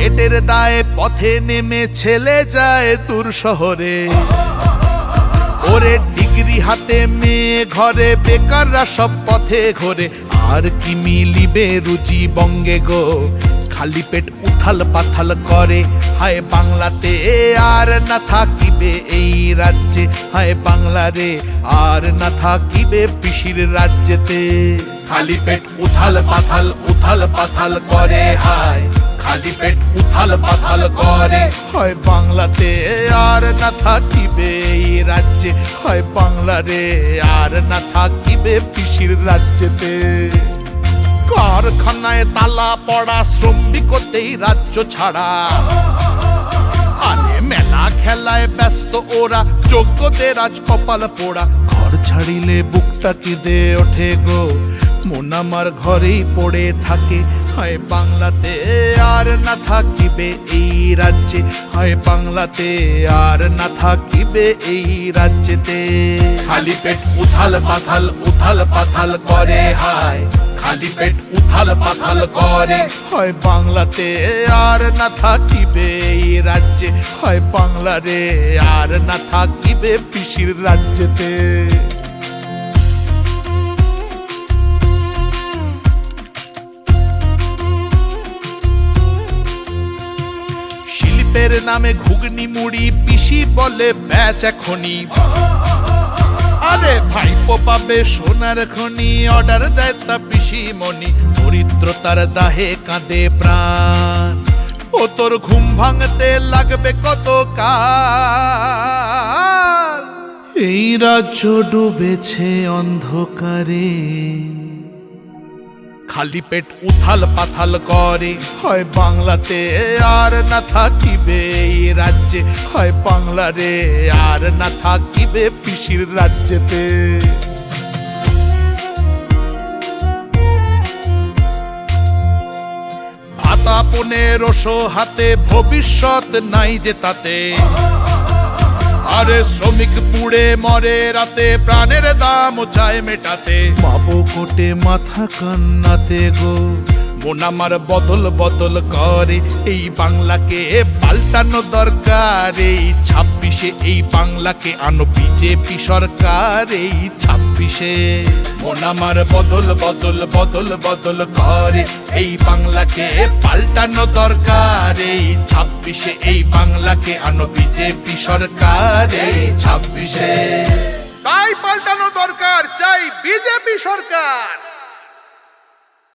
পেটের দায়ে পথে নেমে ছেলে যায় দূর শহরে। ওরে ডিগ্রি হাতে মেয়ে ঘরে, বেকাররা সব পথে ঘোরে। আর কি মিলিবে রুজি বঙ্গে গো, খালি পেট উথাল পাথাল করে। হায় বাংলাতে আর না থাকিবে এই রাজ্যে, হায় বাংলা রে আর না থাকিবে পিসির রাজ্যেতে। খালি পেট উথাল পাথাল করে, হায় খালি পেট উথাল পাথাল করে। হয় বাংলাতে আর না থাকিবে এই রাজ্যে, হয় বাংলা রে আর না থাকিবে পিসির রাজ্যেতে। কারখানায় তালা পড়া, শ্রমিকতেই রাজ্য ছাড়া। আরে মেলা খেলায় ব্যস্ত ওরা, যোগ্যদের আজ কপাল পোড়া। ঘর ছাড়িলে বুকটা কেঁদে ওঠে গো, মন আমার ঘরেই পড়ে থাকে। হয় বাংলাতে আর না থাকিবে এই রাজ্যে, হয় বাংলাতে আর না থাকিবে এই রাজ্যেতে। খালি পেট উথাল পাথাল করে, হায় খালি পেট উথাল পাথাল করে। হয় বাংলাতে আর না থাকিবে এই রাজ্যে, হয় বাংলা রে আর না থাকিবে পিসির রাজ্যেতে। শিল্পের নামে ঘুগনি মুড়ি, পিসি বলে ব্যাচ এখনই। আরে ভাইপো পাবে সোনার খনি, অর্ডার দেয় তা পিসি মনি। দরিদ্রতার দাহে কাঁদে প্রাণ, ও তোর ঘুম ভাঙতে লাগবে কত কাল। এই রাজ্য ডুবেছে অন্ধকারে, খালি পেট উথাল পাথাল করে। হয় বাংলাতে আর না থাকিবে এই রাজ্যে, হয় বাংলা রে আর না থাকিবে পিসির রাজ্যেতে। ভাতা 1500 হাতে, ভবিষ্যৎ নাই যে তাতে। আরে শ্রমিক পুড়ে মরে রাতে, প্রাণের দাম চায় মেটাতে। পাবো কোটে মাথা কান্নাতে গো, মন আমার বদল করে। এই বাংলাকে পাল্টানো দরকার, এই 26-এ এই বাংলাকে আনো বিজেপি সরকার। এই 26-এ মন আমার বদল করে। এই বাংলাকে পাল্টানো দরকার, এই 26-এ এই বাংলাকে আনো বিজেপি সরকার। এই 26-এ তাই পাল্টানো দরকার, চাই বিজেপি সরকার।